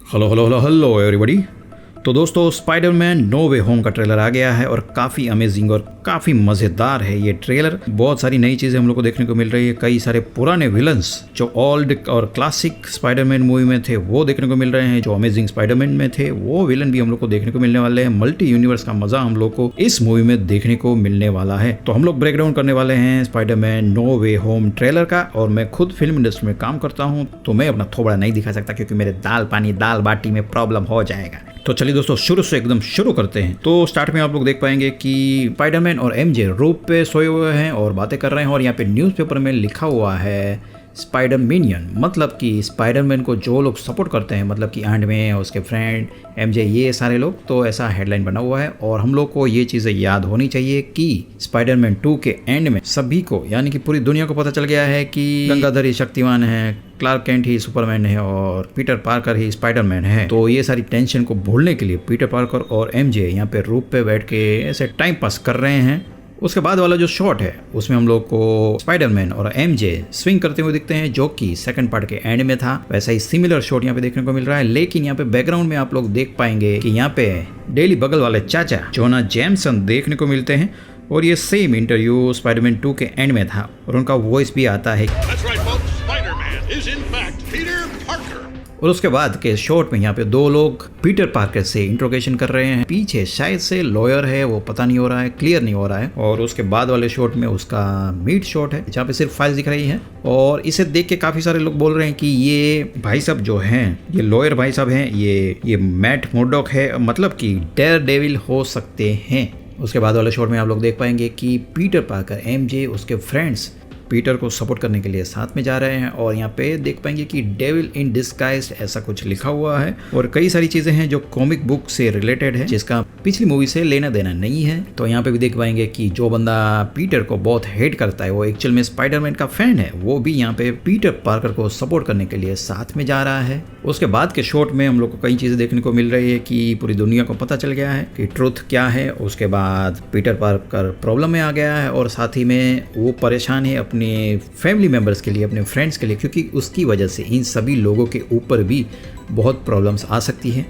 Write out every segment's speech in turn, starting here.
Hello hello hello hello everybody. तो दोस्तों, Spiderman no वे home का ट्रेलर आ गया है और काफ़ी अमेजिंग और काफ़ी मज़ेदार है ये ट्रेलर। बहुत सारी नई चीज़ें हम लोग को देखने को मिल रही है। कई सारे पुराने विलन्स जो ओल्ड और क्लासिक स्पाइडरमैन मूवी में थे वो देखने को मिल रहे हैं। जो अमेजिंग स्पाइडरमैन में थे वो विलन भी हम लोग को देखने को मिलने वाले हैं। मल्टी यूनिवर्स का मजा हम लोग को इस मूवी में देखने को मिलने वाला है। तो हम लोग ब्रेकडाउन करने वाले हैं स्पाइडरमैन नो वे होम ट्रेलर का। और मैं खुद फिल्म इंडस्ट्री में काम करता हूँ तो मैं अपना थोबड़ा नहीं दिखा सकता क्योंकि मेरे दाल पानी दाल बाटी में प्रॉब्लम हो जाएगा। तो चलिए दोस्तों, शुरू से एकदम शुरू करते हैं। तो स्टार्ट में आप लोग देख पाएंगे कि स्पाइडरमैन और एमजे रूफ पे सोए हुए हैं और बातें कर रहे हैं। और यहाँ पे न्यूज़पेपर में लिखा हुआ है स्पाइडर मिनियन, मतलब कि स्पाइडरमैन को जो लोग सपोर्ट करते हैं, मतलब कि एंड में उसके फ्रेंड एमजे, ये सारे लोग। तो ऐसा हेडलाइन बना हुआ है और हम लोग को ये चीज़ें याद होनी चाहिए कि स्पाइडरमैन 2 के एंड में सभी को, यानी कि पूरी दुनिया को पता चल गया है कि गंगाधर ही शक्तिमान है, क्लार्क केंट ही सुपरमैन है और पीटर पार्कर ही स्पाइडरमैन है। तो ये सारी टेंशन को भूलने के लिए पीटर पार्कर और एमजे यहाँ पे रूफ पे बैठ के ऐसे टाइम पास कर रहे हैं। उसके बाद वाला जो शॉट है उसमें हम लोग को स्पाइडरमैन और एमजे स्विंग करते हुए दिखते हैं, जो कि सेकंड पार्ट के एंड में था। वैसा ही सिमिलर शॉट यहाँ पे देखने को मिल रहा है। लेकिन यहाँ पे बैकग्राउंड में आप लोग देख पाएंगे कि यहाँ पे डेली बगल वाले चाचा जोना जेमसन देखने को मिलते हैं। और ये सेम इंटरव्यू स्पाइडरमैन 2 के एंड में था और उनका वॉइस भी आता है। और उसके बाद के शॉट में यहाँ पे दो लोग पीटर पार्कर से इंट्रोगेशन कर रहे हैं। पीछे शायद से लॉयर है, वो पता नहीं हो रहा है, क्लियर नहीं हो रहा है। और उसके बाद वाले शॉट में उसका मीट शॉट है जहाँ पे सिर्फ फाइल दिख रही है। और इसे देख के काफी सारे लोग बोल रहे हैं कि ये भाई साहब जो हैं, ये लॉयर भाई साहब हैं, ये मैट मुर्डॉक है, मतलब कि डेयर डेविल हो सकते हैं। उसके बाद वाले शॉट में आप लोग देख पाएंगे कि पीटर पार्कर, एमजे, उसके फ्रेंड्स पीटर को सपोर्ट करने के लिए साथ में जा रहे हैं। और यहाँ पे देख पाएंगे कि डेविल इन डिस्गाइज ऐसा कुछ लिखा हुआ है। और कई सारी चीजें हैं जो कॉमिक बुक से रिलेटेड है, जिसका पिछली मूवी से लेना देना नहीं है। तो यहाँ पे भी देख पाएंगे कि जो बंदा पीटर को बहुत हेट करता है वो एक्चुअल में स्पाइडरमैन का फैन है। वो भी यहाँ पे पीटर पार्कर को सपोर्ट करने के लिए साथ में जा रहा है। उसके बाद के शॉट में हम लोग को कई चीजें देखने को मिल रही है कि पूरी दुनिया को पता चल गया है कि ट्रुथ क्या है। उसके बाद पीटर पार्कर प्रॉब्लम में आ गया है और साथ ही में वो परेशान है अपने फैमिली मेंबर्स के लिए, अपने फ्रेंड्स के लिए, क्योंकि उसकी वजह से इन सभी लोगों के ऊपर भी बहुत प्रॉब्लम्स आ सकती है।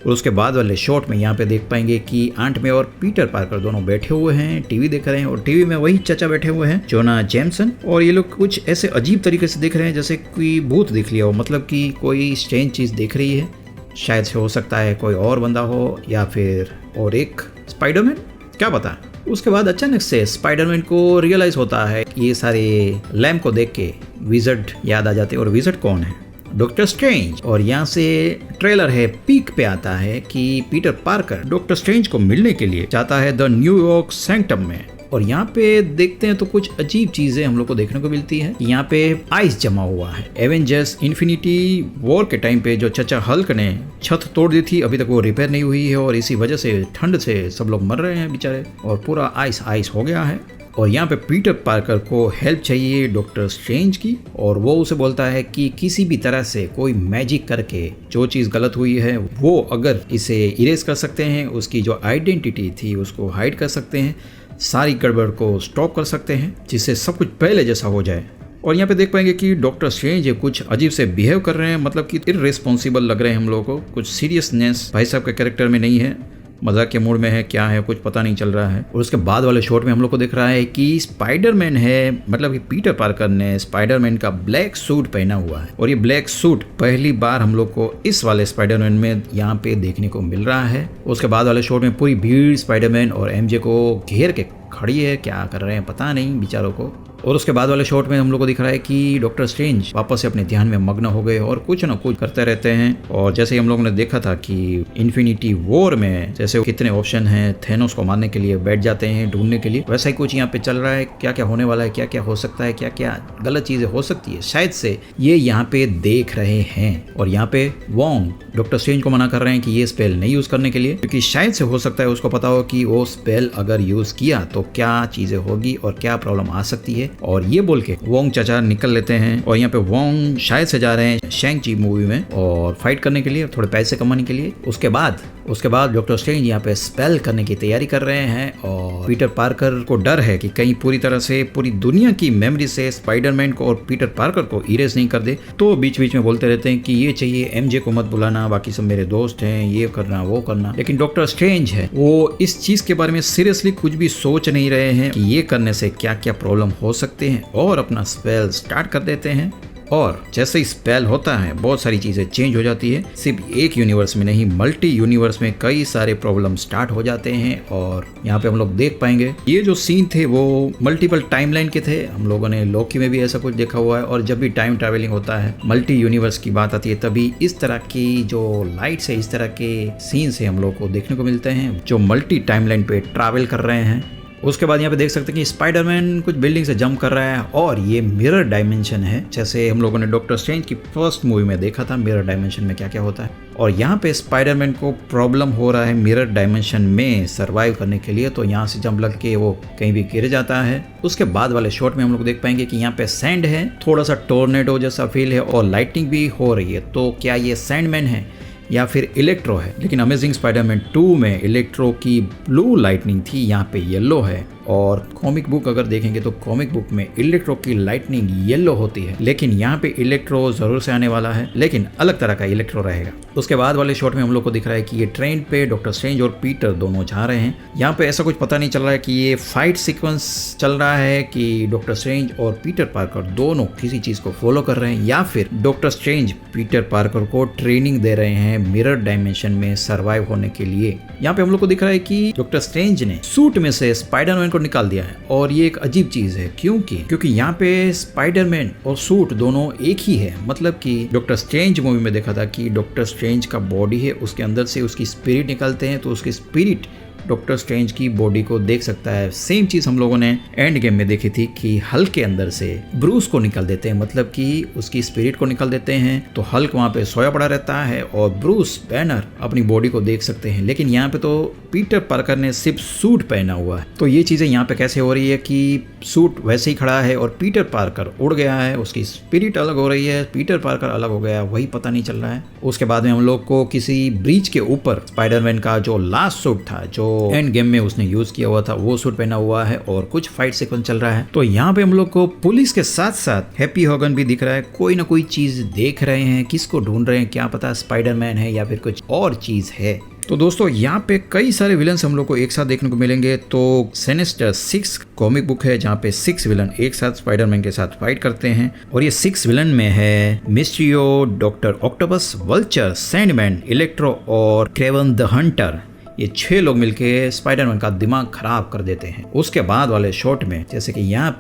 और उसके बाद वाले शॉट में यहाँ पे देख पाएंगे कि आंट में और पीटर पार्कर दोनों बैठे हुए हैं, टीवी देख रहे हैं। और टीवी में वही चाचा बैठे हुए हैं, जोना जेमसन। और ये लोग कुछ ऐसे अजीब तरीके से देख रहे हैं जैसे कोई भूत दिख लिया हो, मतलब कि कोई स्ट्रेंज चीज़ देख रही है। शायद से हो सकता है कोई और बंदा हो या फिर और एक स्पाइडरमैन, क्या पता। उसके बाद अचानक से स्पाइडरमैन को रियलाइज होता है कि ये सारे लैम्प को देख के विज़र्ड याद आ जाते हैं। और विज़र्ड कौन है? Doctor strange. और यहाँ से ट्रेलर है पीक पे आता है कि पीटर पार्कर डॉक्टर स्ट्रेंज को मिलने के लिए जाता है द न्यूयॉर्क सैंक्टम में। और यहाँ पे देखते हैं तो कुछ अजीब चीजें हम लोग को देखने को मिलती है। यहाँ पे आइस जमा हुआ है। एवेंजर्स इन्फिनिटी वॉर के टाइम पे जो चाचा हल्क ने छत तोड़ दी थी, अभी तक वो रिपेयर नहीं हुई है और इसी वजह से ठंड से सब लोग मर रहे हैं बेचारे और पूरा आइस हो गया है। और यहाँ पे पीटर पार्कर को हेल्प चाहिए डॉक्टर स्ट्रेंज की और वो उसे बोलता है कि किसी भी तरह से कोई मैजिक करके जो चीज़ गलत हुई है वो अगर इसे इरेज कर सकते हैं, उसकी जो आइडेंटिटी थी उसको हाइड कर सकते हैं, सारी गड़बड़ को स्टॉप कर सकते हैं, जिससे सब कुछ पहले जैसा हो जाए। और यहाँ पे देख पाएंगे कि डॉक्टर स्ट्रेंज कुछ अजीब से बिहेव कर रहे हैं, मतलब कि इररिस्पॉन्सिबल लग रहे हैं हम लोगों को। कुछ सीरियसनेस भाई साहब के कैरेक्टर में नहीं है, मजाक के मूड में है, क्या है कुछ पता नहीं चल रहा है। और उसके बाद वाले शॉट में हम लोग को दिख रहा है कि स्पाइडरमैन है, मतलब कि पीटर पार्कर ने स्पाइडरमैन का ब्लैक सूट पहना हुआ है। और ये ब्लैक सूट पहली बार हम लोग को इस वाले स्पाइडरमैन में यहाँ पे देखने को मिल रहा है। उसके बाद वाले शॉट में पूरी भीड़ स्पाइडरमैन और एमजे को घेर के खड़ी है, क्या कर रहे हैं पता नहीं बेचारों को। और उसके बाद वाले शॉट में हम लोग को दिख रहा है कि डॉक्टर स्ट्रेंज वापस से अपने ध्यान में मग्न हो गए और कुछ ना कुछ करते रहते हैं। और जैसे हम लोगों ने देखा था कि इन्फिनिटी वॉर में जैसे कितने ऑप्शन हैं थेनोस को मारने के लिए, बैठ जाते हैं ढूंढने के लिए, वैसा ही कुछ यहाँ पे चल रहा है। क्या क्या होने वाला है, क्या क्या हो सकता है, क्या क्या गलत चीजें हो सकती है, शायद से ये यहाँ पे देख रहे हैं। और यहाँ पे वोंग डॉक्टर स्ट्रेंज को मना कर रहे हैं कि ये स्पेल नहीं यूज करने के लिए, क्योंकि शायद से हो सकता है उसको पता हो कि वो स्पेल अगर यूज किया तो क्या चीजें होगी और क्या प्रॉब्लम आ सकती है। और ये बोल के वोंग चाचा निकल लेते हैं और यहाँ पे वोंग शायद से जा रहे हैं शैंग ची मूवी में और फाइट करने के लिए, थोड़े पैसे कमाने के लिए। उसके बाद डॉक्टर स्ट्रेंज यहाँ पे स्पेल करने की तैयारी कर रहे हैं और पीटर पार्कर को डर है कि कहीं पूरी तरह से पूरी दुनिया की मेमोरी से स्पाइडरमैन को और पीटर पार्कर को इरेज नहीं कर दे। तो बीच बीच में बोलते रहते हैं कि ये चाहिए, एमजे को मत बुलाना, बाकी सब मेरे दोस्त हैं, ये करना वो करना। लेकिन डॉक्टर स्ट्रेंज है वो इस चीज के बारे में सीरियसली कुछ भी सोच नहीं रहे हैं कि ये करने से क्या क्या प्रॉब्लम हो सकते हैं और अपना स्पेल स्टार्ट कर देते हैं। और जैसे ही स्पेल होता है बहुत सारी चीजें चेंज हो जाती है। सिर्फ एक यूनिवर्स में नहीं, मल्टी यूनिवर्स में कई सारे प्रॉब्लम स्टार्ट हो जाते हैं। और यहाँ पे हम लोग देख पाएंगे ये जो सीन थे वो मल्टीपल टाइमलाइन के थे। हम लोगों ने लोकी में भी ऐसा कुछ देखा हुआ है। और जब भी टाइम ट्रैवलिंग होता है, मल्टी यूनिवर्स की बात आती है, तभी इस तरह की जो लाइट्स है, इस तरह के सीन से हम लोग को देखने को मिलते हैं जो मल्टी टाइमलाइन पे ट्रैवल कर रहे हैं। उसके बाद यहाँ पे देख सकते हैं कि स्पाइडरमैन कुछ बिल्डिंग से जंप कर रहा है और ये मिरर डायमेंशन है, जैसे हम लोगों ने डॉक्टर स्ट्रेंज की फर्स्ट मूवी में देखा था मिरर डायमेंशन में क्या क्या होता है। और यहाँ पे स्पाइडरमैन को प्रॉब्लम हो रहा है मिरर डायमेंशन में सरवाइव करने के लिए, तो यहाँ से जंप लग के वो कहीं भी गिर जाता है। उसके बाद वाले शॉट में हम लोग देख पाएंगे कि यहाँ पे सैंड है, थोड़ा सा टोर्नेडो जैसा फील है और लाइटिंग भी हो रही है। तो क्या ये सैंडमैन है या फिर इलेक्ट्रो है? लेकिन अमेजिंग स्पाइडरमैन 2 में इलेक्ट्रो की ब्लू लाइटनिंग थी, यहाँ पे येलो है। और कॉमिक बुक अगर देखेंगे तो कॉमिक बुक में इलेक्ट्रो की लाइटनिंग येलो होती है, लेकिन यहाँ पे इलेक्ट्रो जरूर से आने वाला है, लेकिन अलग तरह का इलेक्ट्रो रहेगा। उसके बाद वाले शॉट में हम लोग को दिख रहा है कि ये ट्रेन पे डॉक्टर स्ट्रेंज और पीटर दोनों जा रहे हैं। यहाँ पे ऐसा कुछ पता नहीं चल रहा है कि ये फाइट सीक्वेंस चल रहा है कि डॉक्टर स्ट्रेंज और पीटर पार्कर दोनों किसी चीज को फॉलो कर रहे हैं, या फिर डॉक्टर स्ट्रेंज पीटर पार्कर को ट्रेनिंग दे रहे हैं मिरर डायमेंशन में सरवाइव होने के लिए। यहाँ पे हम लोग को दिख रहा है कि डॉक्टर स्ट्रेंज ने सूट में से स्पाइडरमैन को निकाल दिया है। और ये एक अजीब चीज है, क्योंकि यहाँ पे स्पाइडरमैन और सूट दोनों एक ही है। मतलब कि डॉक्टर स्ट्रेंज मूवी में देखा था कि डॉक्टर स्ट्रेंज का बॉडी है, उसके अंदर से उसकी स्पिरिट निकलते हैं, तो उसकी स्पिरिट डॉक्टर स्ट्रेंज की बॉडी को देख सकता है। सेम चीज हम लोगों ने एंड गेम में देखी थी कि हल्क के अंदर से ब्रूस को निकल देते हैं, मतलब कि उसकी स्पिरिट को निकल देते हैं, तो हल्क वहां पे सोया पड़ा रहता है और ब्रूस बैनर अपनी बॉडी को देख सकते हैं। लेकिन यहाँ पे तो पीटर पार्कर ने सिर्फ सूट पहना हुआ है। तो ये चीजें यहाँ पे कैसे हो रही है कि सूट वैसे ही खड़ा है और पीटर पार्कर उड़ गया है, उसकी स्पिरिट अलग हो रही है, पीटर पार्कर अलग हो गया, वही पता नहीं चल रहा है। उसके बाद में हम लोग को किसी ब्रिज के ऊपर स्पाइडरमैन का जो लास्ट सूट था, जो एंड गेम में उसने यूज किया हुआ था, वो सूट पहना हुआ है और कुछ फाइट सीक्वेंस चल रहा है। तो यहाँ पे हम लोग को पुलिस के साथ साथ हैप्पी हॉगन भी दिख रहा है, कोई ना कोई चीज देख रहे हैं, किसको ढूंढ रहे हैं क्या पता स्पाइडरमैन है या फिर कुछ और चीज है। तो दोस्तों यहाँ पे कई सारे विलन्स हम लोग को एक साथ देखने को मिलेंगे। तो सिनिस्टर 6 कॉमिक बुक है जहाँ पे 6 विलन एक साथ स्पाइडरमैन के साथ फाइट करते हैं। और ये 6 विलन में है Mysterio, doctor octopus, vulture, Sandman, electro और क्रेवन द हंटर। ये 6 लोग मिलके स्पाइडरमैन का दिमाग खराब कर देते हैं। उसके बाद वाले शॉट में जैसे कि यहाँ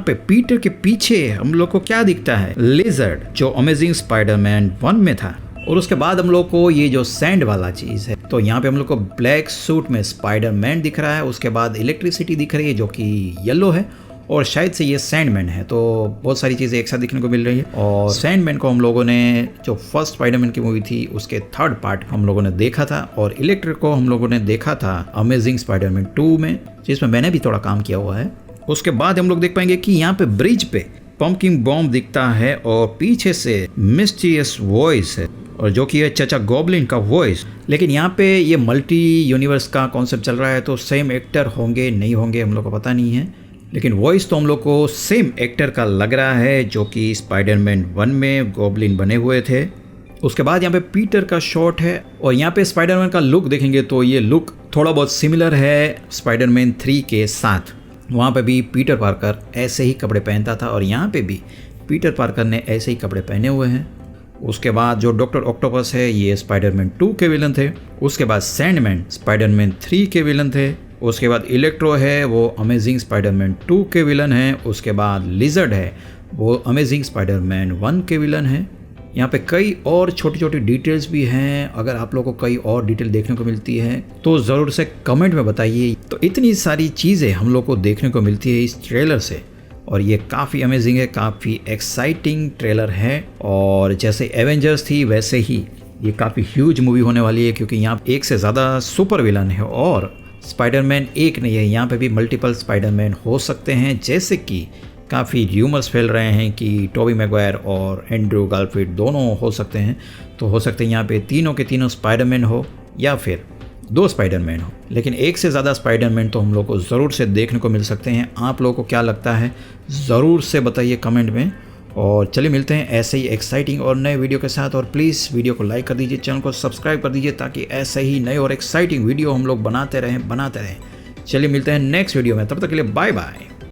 पे पीटर के पीछे हम लोग को क्या दिखता है, लिजर्ड, जो अमेजिंग स्पाइडरमैन 1 में था। और उसके बाद हम लोग को ये जो सैंड वाला चीज है, तो यहाँ पे हम लोग को ब्लैक सूट में स्पाइडरमैन दिख रहा है। उसके बाद इलेक्ट्रिसिटी दिख रही है जो कि येलो है और शायद से ये सैंडमैन है। तो बहुत सारी चीजें एक साथ दिखने को मिल रही है। और सैंडमैन को हम लोगों ने जो फर्स्ट स्पाइडरमैन की मूवी थी उसके 3rd पार्ट हम लोगों ने देखा था, और इलेक्ट्रिक को हम लोगों ने देखा था अमेजिंग स्पाइडरमैन 2 में, जिसमें मैंने भी थोड़ा काम किया हुआ है। उसके बाद हम लोग देख पाएंगे कि यहाँ पे ब्रिज पे पंपकिन बॉम्ब दिखता है और पीछे से मिस्टीरियस वॉइस है, और जो कि है चचा गॉब्लिन का वॉइस। लेकिन यहाँ पे ये मल्टी यूनिवर्स का कॉन्सेप्ट चल रहा है, तो सेम एक्टर होंगे नहीं होंगे हम लोग को पता नहीं है, लेकिन वॉइस तो हम लोग को सेम एक्टर का लग रहा है जो कि स्पाइडरमैन 1 में गॉब्लिन बने हुए थे। उसके बाद यहाँ पे पीटर का शॉट है, और यहाँ पे स्पाइडरमैन का लुक देखेंगे तो ये लुक थोड़ा बहुत सिमिलर है स्पाइडरमैन 3 के साथ। वहाँ पे भी पीटर पार्कर ऐसे ही कपड़े पहनता था और यहाँ पे भी पीटर पार्कर ने ऐसे ही कपड़े पहने हुए हैं। उसके बाद जो डॉक्टर ऑक्टोपस है ये स्पाइडरमैन 2 के विलन थे। उसके बाद सैंडमैन स्पाइडरमैन 3 के विलन थे। उसके बाद इलेक्ट्रो है वो अमेजिंग स्पाइडरमैन 2 के विलन है। उसके बाद लिजर्ड है वो अमेजिंग स्पाइडरमैन 1 के विलन है। यहाँ पे कई और छोटी छोटी डिटेल्स भी हैं। अगर आप लोगों को कई और डिटेल देखने को मिलती है तो ज़रूर से कमेंट में बताइए। तो इतनी सारी चीज़ें हम लोग को देखने को मिलती है इस ट्रेलर से, और ये काफ़ी अमेजिंग है, काफ़ी एक्साइटिंग ट्रेलर है। और जैसे एवेंजर्स थी वैसे ही ये काफ़ी ह्यूज मूवी होने वाली है, क्योंकि यहाँ एक से ज़्यादा सुपर विलन है और स्पाइडरमैन एक नहीं है, यहाँ पे भी मल्टीपल स्पाइडरमैन हो सकते हैं, जैसे कि काफ़ी र्यूमर्स फैल रहे हैं कि टोबी मैगवायर और एंड्रू गारफील्ड दोनों हो सकते हैं। तो हो सकते हैं यहाँ पे तीनों के तीनों स्पाइडरमैन हो या फिर 2 स्पाइडरमैन हो, लेकिन एक से ज़्यादा स्पाइडरमैन तो हम लोग को ज़रूर से देखने को मिल सकते हैं। आप लोगों को क्या लगता है ज़रूर से बताइए कमेंट में। और चलिए मिलते हैं ऐसे ही एक्साइटिंग और नए वीडियो के साथ। और प्लीज़ वीडियो को लाइक कर दीजिए, चैनल को सब्सक्राइब कर दीजिए ताकि ऐसे ही नए और एक्साइटिंग वीडियो हम लोग बनाते रहें। चलिए मिलते हैं नेक्स्ट वीडियो में, तब तक के लिए बाय बाय।